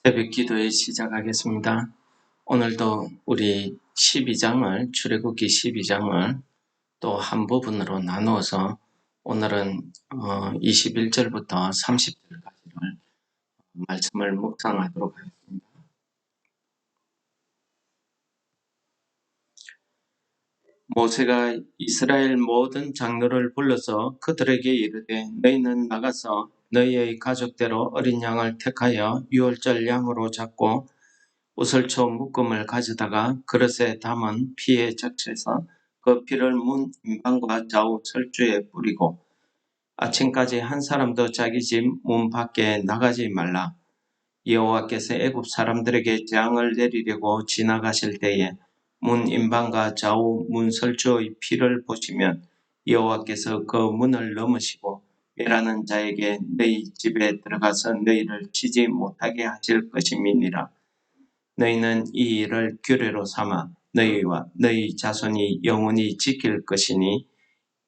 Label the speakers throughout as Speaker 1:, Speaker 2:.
Speaker 1: 새벽 기도회 시작하겠습니다. 오늘도 우리 12장을 출애굽기 12장을 또 한 부분으로 나누어서 오늘은 21절부터 30절까지를 말씀을 묵상하도록 하겠습니다. 모세가 이스라엘 모든 장로를 불러서 그들에게 이르되 너희는 나가서 너희의 가족대로 어린 양을 택하여 유월절 양으로 잡고 우슬초 묶음을 가져다가 그릇에 담은 피에 적셔서 그 피를 문 임방과 좌우 철주에 뿌리고 아침까지 한 사람도 자기 집 문 밖에 나가지 말라. 여호와께서 애굽 사람들에게 재앙을 내리려고 지나가실 때에 문 임방과 좌우 문 설주의 피를 보시면 여호와께서 그 문을 넘으시고 멸하는 자에게 너희 집에 들어가서 너희를 치지 못하게 하실 것임이니라. 너희는 이 일을 규례로 삼아 너희와 너희 자손이 영원히 지킬 것이니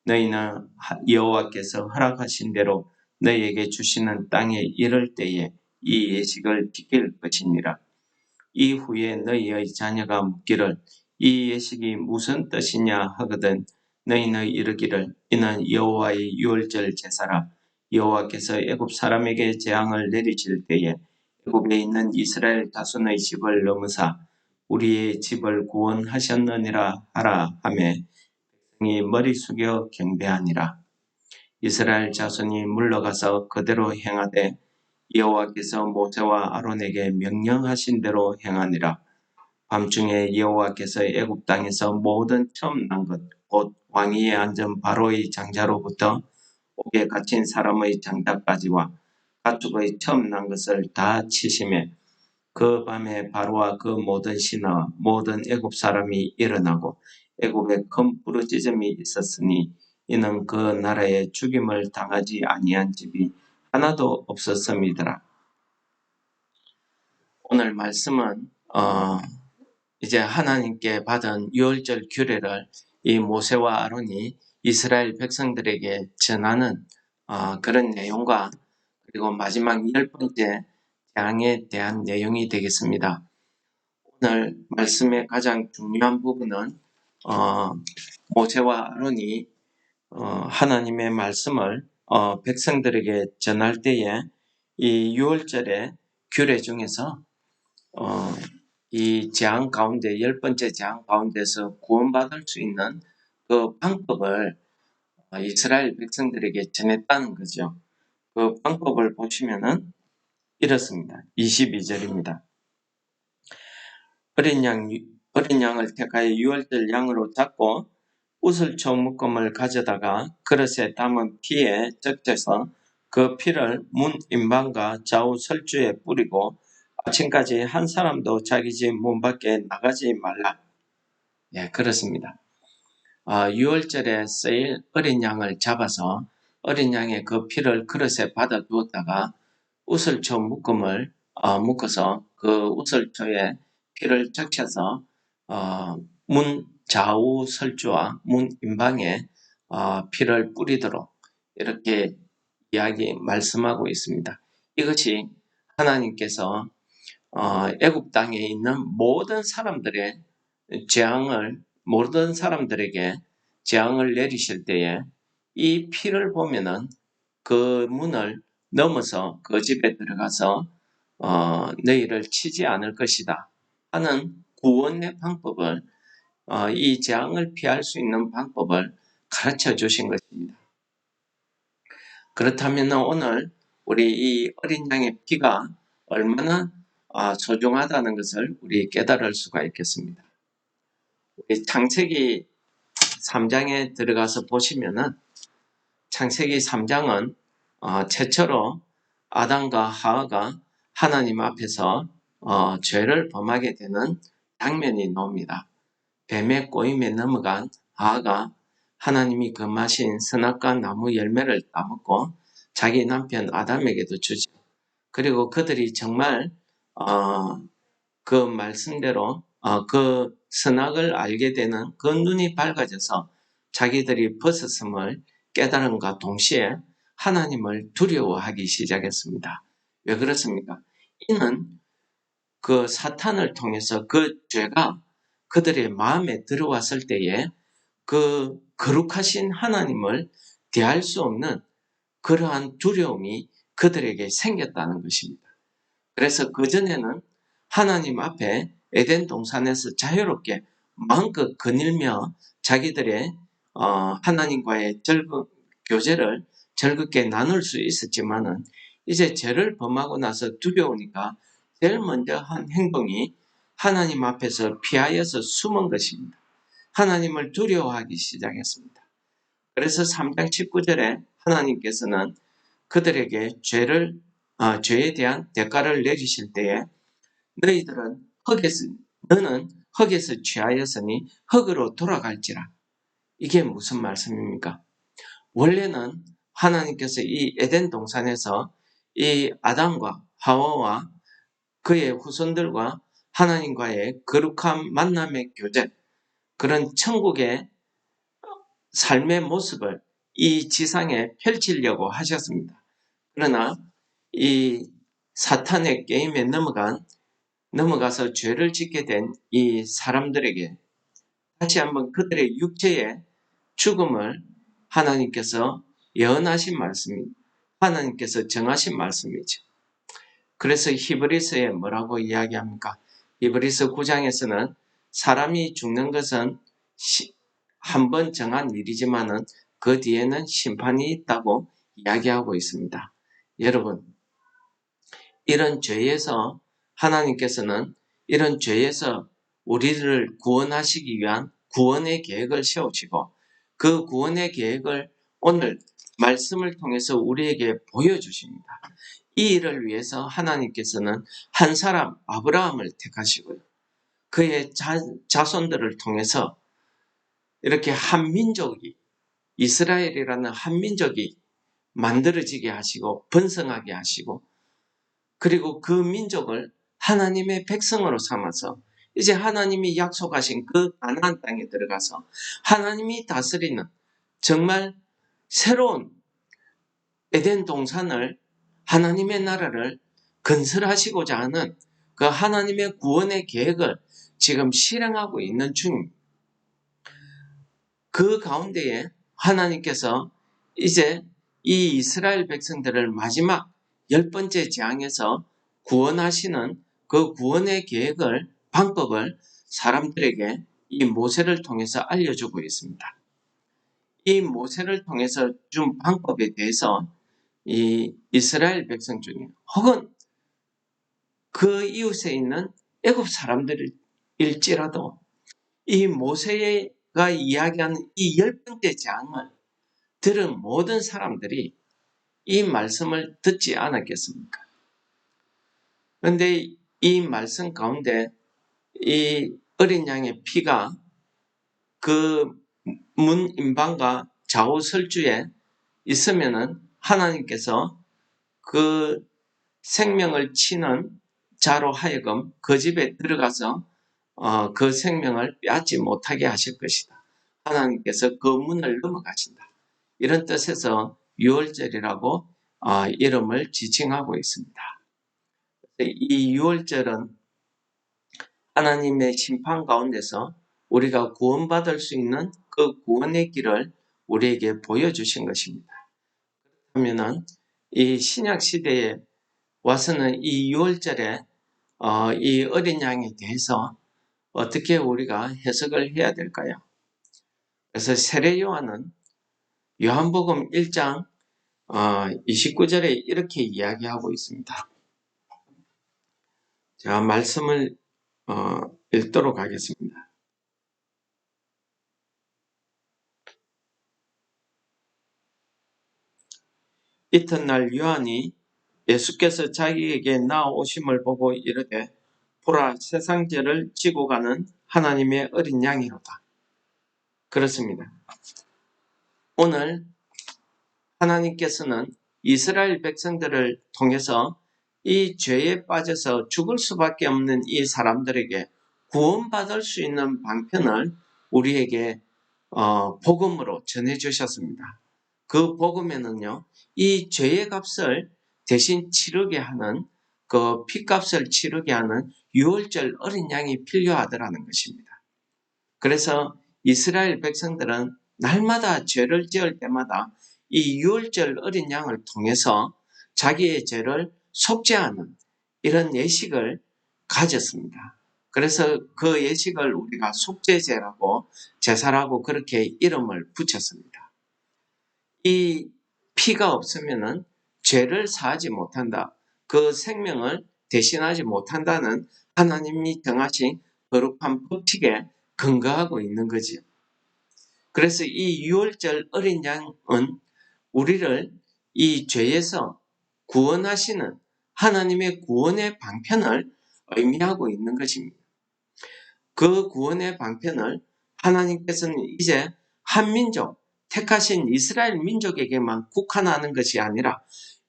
Speaker 1: 너희는 여호와께서 허락하신 대로 너희에게 주시는 땅에 이를 때에 이 예식을 지킬 것이니라. 이후에 너희의 자녀가 묻기를 이 예식이 무슨 뜻이냐 하거든 너희는 이르기를 이는 여호와의 유월절 제사라. 여호와께서 애굽 사람에게 재앙을 내리실 때에 애굽에 있는 이스라엘 자손의 집을 넘으사 우리의 집을 구원하셨느니라 하라 하매 백성이 머리 숙여 경배하니라. 이스라엘 자손이 물러가서 그대로 행하되 여호와께서 모세와 아론에게 명령하신 대로 행하니라. 밤중에 여호와께서 애굽 땅에서 모든 처음 난 것 곧 왕위에 앉은 바로의 장자로부터 옥에 갇힌 사람의 장자까지와 가축의 처음 난 것을 다 치심에 그 밤에 바로와 그 모든 신하와 모든 애굽 사람이 일어나고 애굽에 큰 부르짖음이 있었으니 이는 그 나라에 죽임을 당하지 아니한 집이 하나도 없었음이더라. 오늘 말씀은 이제 하나님께 받은 유월절 규례를 이 모세와 아론이 이스라엘 백성들에게 전하는 그런 내용과 그리고 마지막 10번째 재앙에 대한 내용이 되겠습니다. 오늘 말씀의 가장 중요한 부분은 모세와 아론이 하나님의 말씀을 백성들에게 전할 때에 이 유월절의 규례 중에서 이 재앙 가운데 10번째 재앙 가운데서 구원받을 수 있는 그 방법을 이스라엘 백성들에게 전했다는 거죠. 그 방법을 보시면은 이렇습니다. 22절입니다. 어린 양을 택하여 유월절 양으로 잡고 우슬초 묶음을 가져다가 그릇에 담은 피에 적셔서 그 피를 문 임방과 좌우 설주에 뿌리고 아침까지 한 사람도 자기 집 문 밖에 나가지 말라. 예, 그렇습니다. 유월절에 쓰일 어린 양을 잡아서 어린 양의 그 피를 그릇에 받아 두었다가 우슬초 묶음을 묶어서 그 우슬초에 피를 적셔서 문 좌우 설주와 문 임방에 피를 뿌리도록 이렇게 말씀하고 있습니다. 이것이 하나님께서 애굽 땅에 있는 모든 사람들에게 재앙을 내리실 때에 이 피를 보면은 그 문을 넘어서 그 집에 들어가서 너희를 치지 않을 것이다 하는 구원의 방법을 이 재앙을 피할 수 있는 방법을 가르쳐 주신 것입니다. 그렇다면 오늘 우리 이 어린 양의 피가 얼마나 소중하다는 것을 우리 깨달을 수가 있겠습니다. 우리 창세기 3장에 들어가서 보시면은 창세기 3장은 최초로 아담과 하와가 하나님 앞에서 죄를 범하게 되는 장면이 나옵니다. 뱀의 꼬임에 넘어간 하와가 하나님이 금하신 선악과 나무 열매를 따먹고 자기 남편 아담에게도 주죠. 그리고 그들이 정말 그 말씀대로 그 선악을 알게 되는 그 눈이 밝아져서 자기들이 벗었음을 깨달음과 동시에 하나님을 두려워하기 시작했습니다. 왜 그렇습니까? 이는 그 사탄을 통해서 그 죄가 그들의 마음에 들어왔을 때에 그 거룩하신 하나님을 대할 수 없는 그러한 두려움이 그들에게 생겼다는 것입니다. 그래서 그전에는 하나님 앞에 에덴 동산에서 자유롭게 마음껏 거닐며 자기들의 하나님과의 교제를 즐겁게 나눌 수 있었지만은 이제 죄를 범하고 나서 두려우니까 제일 먼저 한 행동이 하나님 앞에서 피하여서 숨은 것입니다. 하나님을 두려워하기 시작했습니다. 그래서 3장 19절에 하나님께서는 그들에게 죄에 대한 대가를 내리실 때에 너는 흙에서 취하였으니 흙으로 돌아갈지라. 이게 무슨 말씀입니까? 원래는 하나님께서 이 에덴 동산에서 이 아담과 하와와 그의 후손들과 하나님과의 거룩한 만남의 교제, 그런 천국의 삶의 모습을 이 지상에 펼치려고 하셨습니다. 그러나 이 사탄의 게임에 넘어가서 죄를 짓게 된 이 사람들에게 다시 한번 그들의 육체의 죽음을 하나님께서 예언하신 말씀이, 하나님께서 정하신 말씀이죠. 그래서 히브리서에 뭐라고 이야기합니까? 히브리서 9장에서는 사람이 죽는 것은 한 번 정한 일이지만은 그 뒤에는 심판이 있다고 이야기하고 있습니다. 여러분, 이런 죄에서 하나님께서는 이런 죄에서 우리를 구원하시기 위한 구원의 계획을 세우시고 그 구원의 계획을 오늘 말씀을 통해서 우리에게 보여주십니다. 이 일을 위해서 하나님께서는 한 사람 아브라함을 택하시고요. 그의 자손들을 통해서 이렇게 한 민족이, 이스라엘이라는 한 민족이 만들어지게 하시고 번성하게 하시고, 그리고 그 민족을 하나님의 백성으로 삼아서 이제 하나님이 약속하신 그 가나안 땅에 들어가서 하나님이 다스리는 정말 새로운 에덴 동산을, 하나님의 나라를 건설하시고자 하는 그 하나님의 구원의 계획을 지금 실행하고 있는 중입니다. 그 가운데에 하나님께서 이제 이 이스라엘 백성들을 마지막 10번째 재앙에서 구원하시는 그 구원의 계획을, 방법을 사람들에게 이 모세를 통해서 알려주고 있습니다. 이 모세를 통해서 준 방법에 대해서 이 이스라엘 백성 중에 혹은 그 이웃에 있는 애굽 사람들일지라도 이 모세가 이야기하는 이 10번째 재앙을 들은 모든 사람들이 이 말씀을 듣지 않았겠습니까? 그런데 이 말씀 가운데 이 어린 양의 피가 그 문 임방과 좌우 설주에 있으면은 하나님께서 그 생명을 치는 자로 하여금 그 집에 들어가서 그 생명을 빼앗지 못하게 하실 것이다. 하나님께서 그 문을 넘어가신다. 이런 뜻에서 유월절이라고 이름을 지칭하고 있습니다. 이 유월절은 하나님의 심판 가운데서 우리가 구원받을 수 있는 그 구원의 길을 우리에게 보여주신 것입니다. 그러면은 이 신약 시대에 와서는 이 유월절에 이 어린 양에 대해서 어떻게 우리가 해석을 해야 될까요? 그래서 세례 요한은 요한복음 1장 29절에 이렇게 이야기하고 있습니다. 제가 말씀을 읽도록 하겠습니다. 이튿날 요한이 예수께서 자기에게 나오심을 보고 이르되 보라, 세상 죄를 지고 가는 하나님의 어린 양이로다. 그렇습니다. 오늘 하나님께서는 이스라엘 백성들을 통해서 이 죄에 빠져서 죽을 수밖에 없는 이 사람들에게 구원받을 수 있는 방편을 우리에게 복음으로 전해주셨습니다. 그 복음에는요, 이 죄의 값을 대신 치르게 하는 그 핏값을 치르게 하는 유월절 어린 양이 필요하더라는 것입니다. 그래서 이스라엘 백성들은 날마다 죄를 지을 때마다 이 유월절 어린 양을 통해서 자기의 죄를 속죄하는 이런 예식을 가졌습니다. 그래서 그 예식을 우리가 속죄제라고 제사라고 그렇게 이름을 붙였습니다. 이 피가 없으면은 죄를 사하지 못한다. 그 생명을 대신하지 못한다는 하나님이 정하신 거룩한 법칙에 근거하고 있는 거지요. 그래서 이 유월절 어린 양은 우리를 이 죄에서 구원하시는 하나님의 구원의 방편을 의미하고 있는 것입니다. 그 구원의 방편을 하나님께서는 이제 한민족, 택하신 이스라엘 민족에게만 국한하는 것이 아니라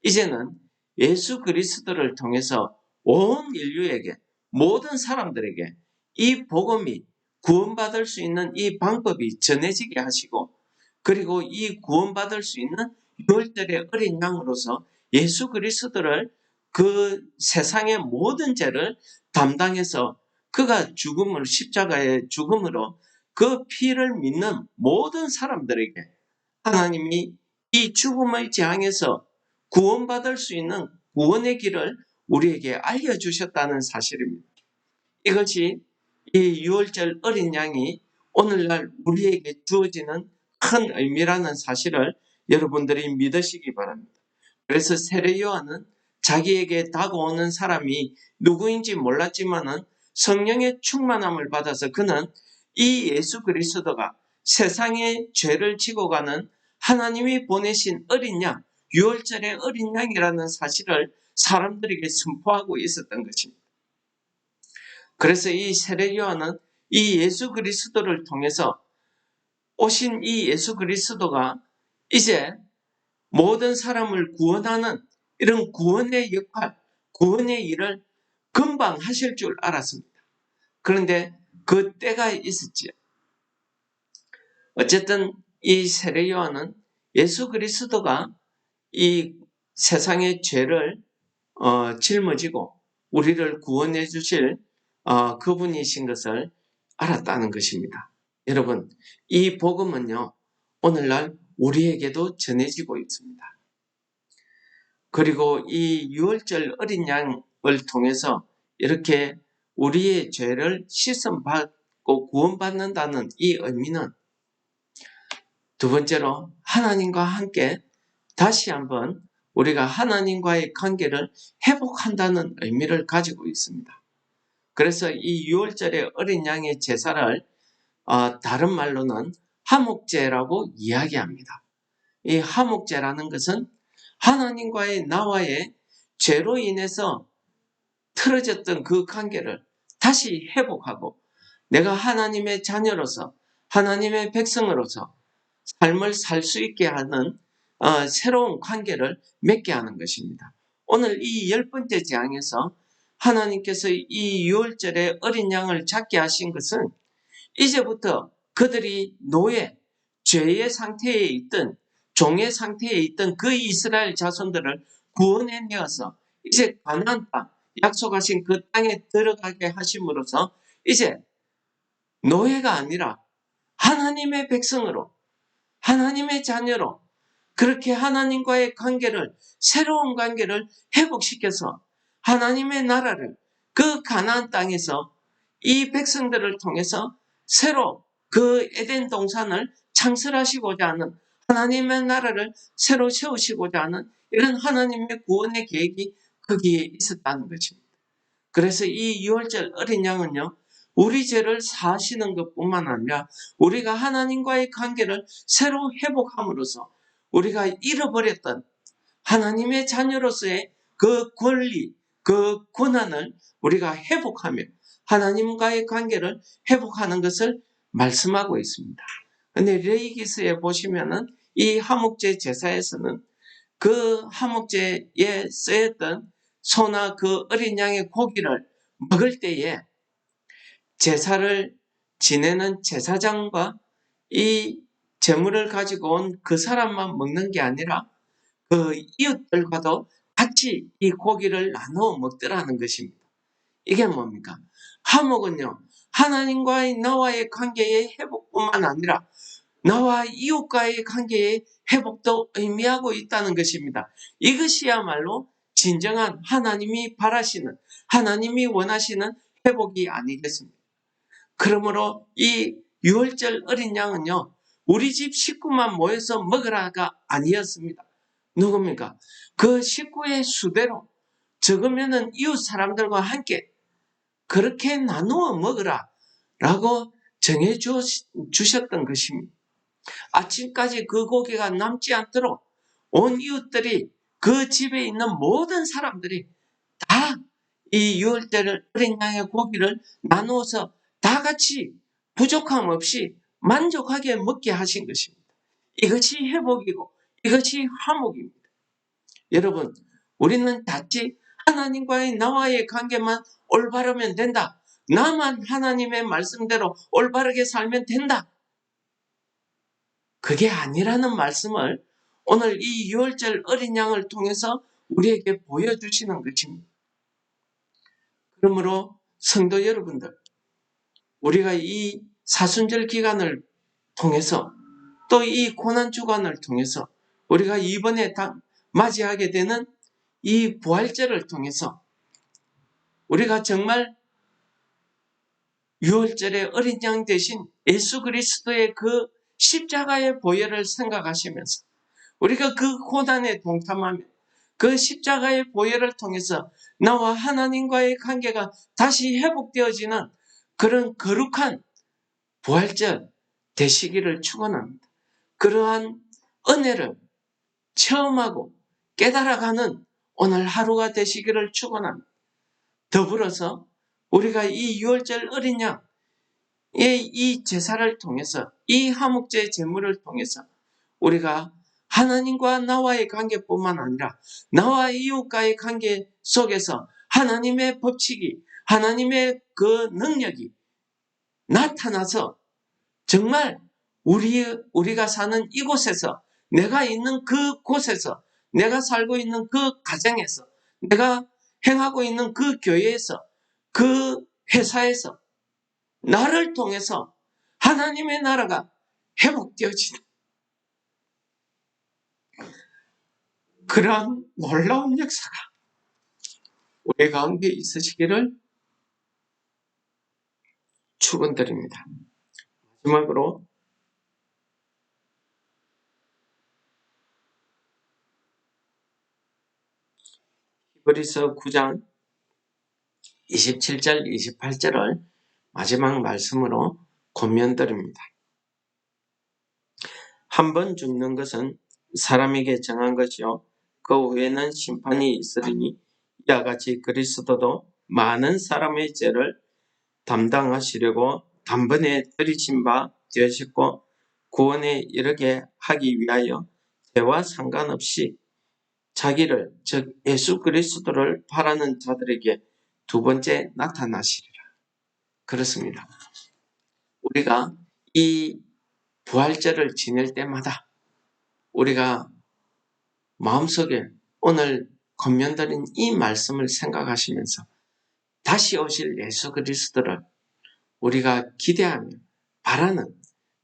Speaker 1: 이제는 예수 그리스도를 통해서 온 인류에게, 모든 사람들에게 이 복음이 구원받을 수 있는 이 방법이 전해지게 하시고, 그리고 이 구원받을 수 있는 유월절의 어린 양으로서 예수 그리스도를 그 세상의 모든 죄를 담당해서 그가 죽음을 십자가의 죽음으로 그 피를 믿는 모든 사람들에게 하나님이 이 죽음의 재앙에서 구원받을 수 있는 구원의 길을 우리에게 알려주셨다는 사실입니다. 이것이 이 유월절 어린 양이 오늘날 우리에게 주어지는 큰 의미라는 사실을 여러분들이 믿으시기 바랍니다. 그래서 세례 요한은 자기에게 다가오는 사람이 누구인지 몰랐지만은 성령의 충만함을 받아서 그는 이 예수 그리스도가 세상의 죄를 지고 가는 하나님이 보내신 어린 양, 유월절의 어린 양이라는 사실을 사람들에게 선포하고 있었던 것입니다. 그래서 이 세례 요한은 이 예수 그리스도를 통해서 오신 이 예수 그리스도가 이제 모든 사람을 구원하는 이런 구원의 역할, 구원의 일을 금방 하실 줄 알았습니다. 그런데 그 때가 있었지요. 어쨌든 이 세례 요한은 예수 그리스도가 이 세상의 죄를 짊어지고 우리를 구원해 주실 그분이신 것을 알았다는 것입니다. 여러분, 이 복음은요, 오늘날 우리에게도 전해지고 있습니다. 그리고 이 유월절 어린 양을 통해서 이렇게 우리의 죄를 씻음받고 구원받는다는 이 의미는 두 번째로 하나님과 함께 다시 한번 우리가 하나님과의 관계를 회복한다는 의미를 가지고 있습니다. 그래서 이 유월절의 어린 양의 제사를 다른 말로는 화목제라고 이야기합니다. 이 화목제라는 것은 하나님과의 나와의 죄로 인해서 틀어졌던 그 관계를 다시 회복하고 내가 하나님의 자녀로서 하나님의 백성으로서 삶을 살 수 있게 하는 새로운 관계를 맺게 하는 것입니다. 오늘 이 10번째 재앙에서 하나님께서 이 유월절의 어린 양을 잡게 하신 것은 이제부터 그들이 노예, 죄의 상태에 있던 종의 상태에 있던 그 이스라엘 자손들을 구원해내어서 이제 가나안 땅, 약속하신 그 땅에 들어가게 하심으로써 이제 노예가 아니라 하나님의 백성으로, 하나님의 자녀로 그렇게 하나님과의 관계를, 새로운 관계를 회복시켜서 하나님의 나라를 그 가나안 땅에서 이 백성들을 통해서 새로 그 에덴 동산을 창설하시고자 하는 하나님의 나라를 새로 세우시고자 하는 이런 하나님의 구원의 계획이 거기에 있었다는 것입니다. 그래서 이 유월절 어린 양은요, 우리 죄를 사하시는 것뿐만 아니라 우리가 하나님과의 관계를 새로 회복함으로써 우리가 잃어버렸던 하나님의 자녀로서의 그 권리, 그 권한을 우리가 회복하며 하나님과의 관계를 회복하는 것을 말씀하고 있습니다. 근데 레위기서에 보시면은 이 화목제 제사에서는 그 화목제에 쓰였던 소나 그 어린 양의 고기를 먹을 때에 제사를 지내는 제사장과 이 제물을 가지고 온 그 사람만 먹는 게 아니라 그 이웃들과도 같이 이 고기를 나누어 먹더라는 것입니다. 이게 뭡니까? 화목은요, 하나님과의 나와의 관계의 회복뿐만 아니라 나와 이웃과의 관계의 회복도 의미하고 있다는 것입니다. 이것이야말로 진정한 하나님이 바라시는, 하나님이 원하시는 회복이 아니겠습니까? 그러므로 이 유월절 어린 양은요, 우리 집 식구만 모여서 먹으라가 아니었습니다. 누굽니까? 그 식구의 수대로 적으면은 이웃 사람들과 함께 그렇게 나누어 먹으라 라고 정해 주셨던 것입니다. 아침까지 그 고기가 남지 않도록 온 이웃들이, 그 집에 있는 모든 사람들이 다 이 유월절 어린 양의 고기를 나누어서 다 같이 부족함 없이 만족하게 먹게 하신 것입니다. 이것이 회복이고 이것이 화목입니다. 여러분, 우리는 단지 하나님과의 나와의 관계만 올바르면 된다. 나만 하나님의 말씀대로 올바르게 살면 된다. 그게 아니라는 말씀을 오늘 이 유월절 어린 양을 통해서 우리에게 보여주시는 것입니다. 그러므로 성도 여러분들, 우리가 이 사순절 기간을 통해서 또 이 고난 주간을 통해서 우리가 이번에 맞이하게 되는 이 부활절을 통해서 우리가 정말 유월절의 어린 양 대신 예수 그리스도의 그 십자가의 보혈을 생각하시면서 우리가 그 고난에 동참하며 그 십자가의 보혈을 통해서 나와 하나님과의 관계가 다시 회복되어지는 그런 거룩한 부활절 되시기를 축원합니다. 그러한 은혜를 체험하고 깨달아가는 오늘 하루가 되시기를 축원합니다. 더불어서 우리가 이 유월절 어린 양의 이 제사를 통해서, 이 화목제 제물을 통해서 우리가 하나님과 나와의 관계뿐만 아니라 나와 이웃과의 관계 속에서 하나님의 법칙이, 하나님의 그 능력이 나타나서 정말 우리가 사는 이곳에서, 내가 있는 그곳에서, 내가 살고 있는 그 가정에서, 내가 행하고 있는 그 교회에서, 그 회사에서 나를 통해서 하나님의 나라가 회복되어지는 그러한 놀라운 역사가 우리 가운데 있으시기를 축원드립니다. 마지막으로 히브리서 9장 27절 28절을 마지막 말씀으로 권면드립니다. 한 번 죽는 것은 사람에게 정한 것이요 그 후에는 심판이 있으리니 이와 같이 그리스도도 많은 사람의 죄를 담당하시려고 단번에 들이신 바 되셨고 구원에 이르게 하기 위하여 죄와 상관없이 자기를, 즉 예수 그리스도를 바라는 자들에게 두 번째 나타나시리라. 그렇습니다. 우리가 이 부활절을 지낼 때마다 우리가 마음속에 오늘 권면드린 이 말씀을 생각하시면서 다시 오실 예수 그리스도를 우리가 기대하며 바라는,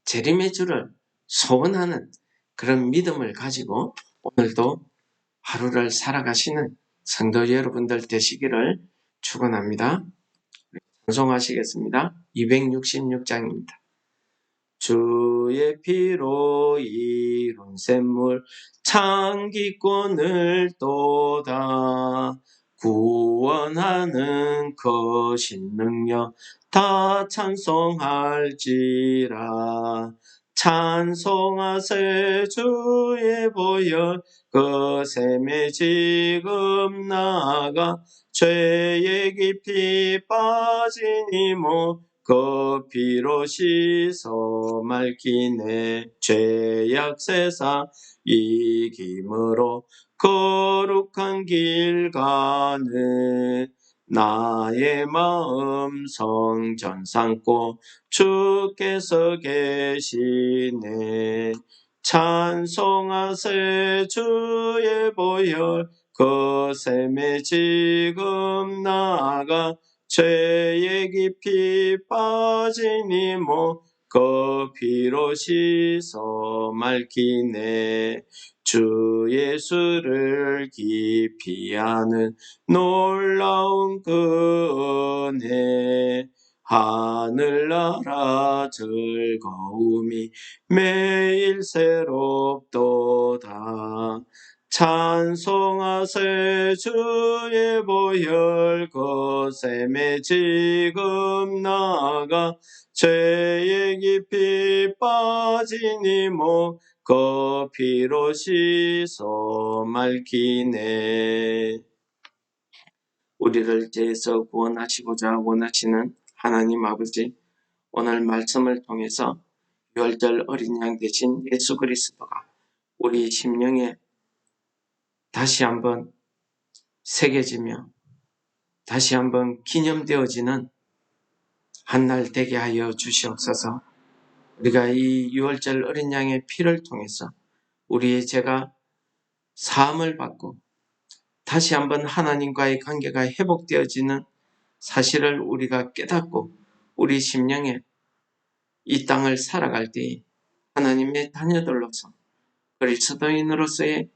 Speaker 1: 재림의 주를 소원하는 그런 믿음을 가지고 오늘도 하루를 살아가시는 성도 여러분들 되시기를 축원합니다. 찬송하시겠습니다. 266장입니다. 주의 피로 이룬 샘물 창기권을 또다 구원하는 거신 능력 다 찬송할지라. 찬송하세 주의 보혈 그 샘에 지금 나가 죄의 깊이 빠진 이모 그 피로 씻어 맑히네. 죄악 세상 이김으로 거룩한 길 가는 나의 마음 성전 삼고 주께서 계시네. 찬송하세 주의 보혈 거셈에 지금 나아가 죄에 깊이 빠지니 그 피로 씻어 맑히네. 주 예수를 깊이 아는 놀라운 그 은혜, 하늘나라 즐거움이 매일 새롭도다. 찬송하세 주의 보혈, 거셈에 지금 나아가 죄에 깊이 빠지니 그 피로 씻어 맑히네. 우리를 죄에서 구원하시고자 원하시는 하나님 아버지, 오늘 말씀을 통해서 유월절 어린 양 되신 예수 그리스도가 우리 심령에 다시 한번 새겨지며 다시 한번 기념되어지는 한날 되게 하여 주시옵소서. 우리가 이 유월절 어린 양의 피를 통해서 우리의 죄가 사함을 받고 다시 한번 하나님과의 관계가 회복되어지는 사실을 우리가 깨닫고 우리 심령에 이 땅을 살아갈 때 하나님의 자녀들로서 그리스도인으로서의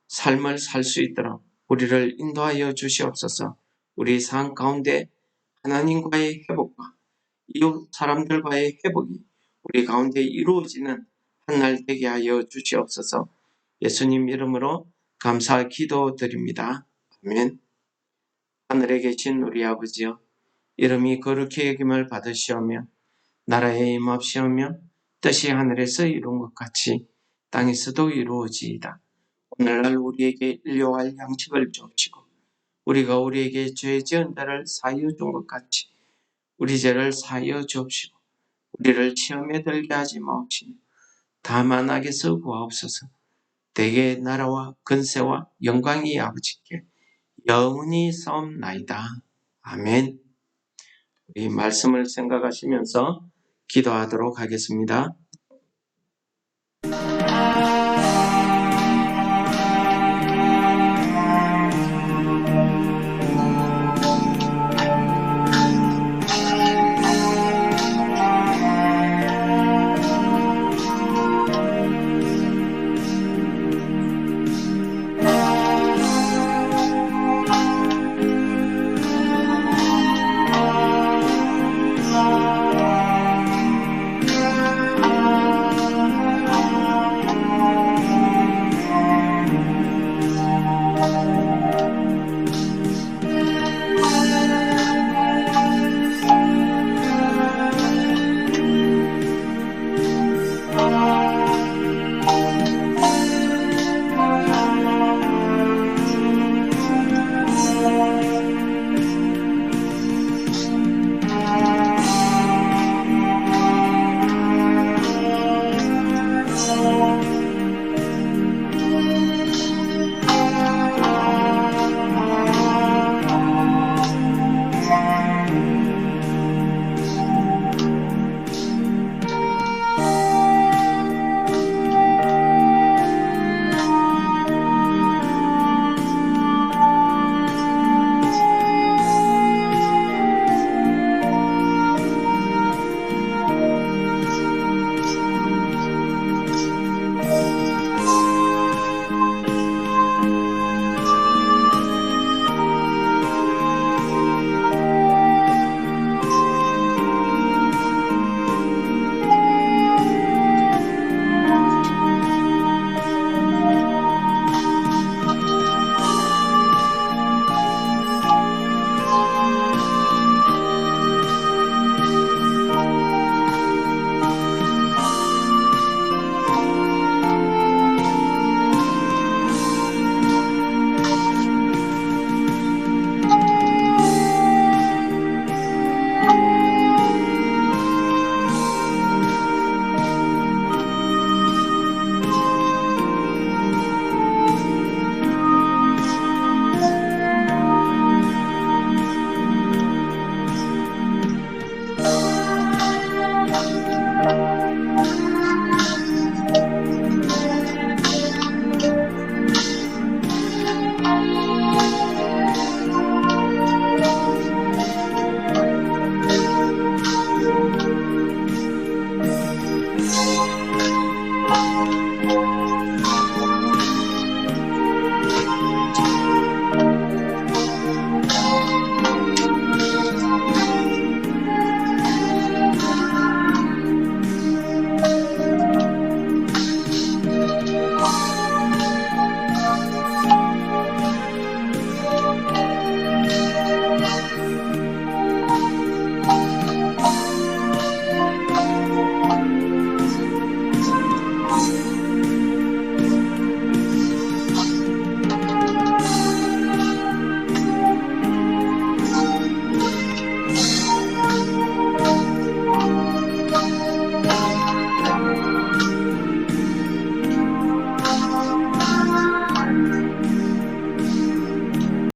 Speaker 1: 삶을 살 수 있도록 우리를 인도하여 주시옵소서. 우리 삶 가운데 하나님과의 회복과 이웃 사람들과의 회복이 우리 가운데 이루어지는 한날 되게 하여 주시옵소서. 예수님 이름으로 감사 기도드립니다. 아멘. 하늘에 계신 우리 아버지여, 이름이 거룩히 여김을 받으시오며 나라에 임합시오며 뜻이 하늘에서 이룬 것 같이 땅에서도 이루어지이다. 오늘날 우리에게 일용할 양식을 주옵시고 우리가 우리에게 죄 지은 자를 사하여 준 것 같이 우리 죄를 사하여 주옵시고 우리를 시험에 들게 하지 마옵시며 다만 악에서 구하옵소서. 대개 나라와 근세와 영광이 아버지께 영원히 싸움나이다. 아멘. 우리 말씀을 생각하시면서 기도하도록 하겠습니다.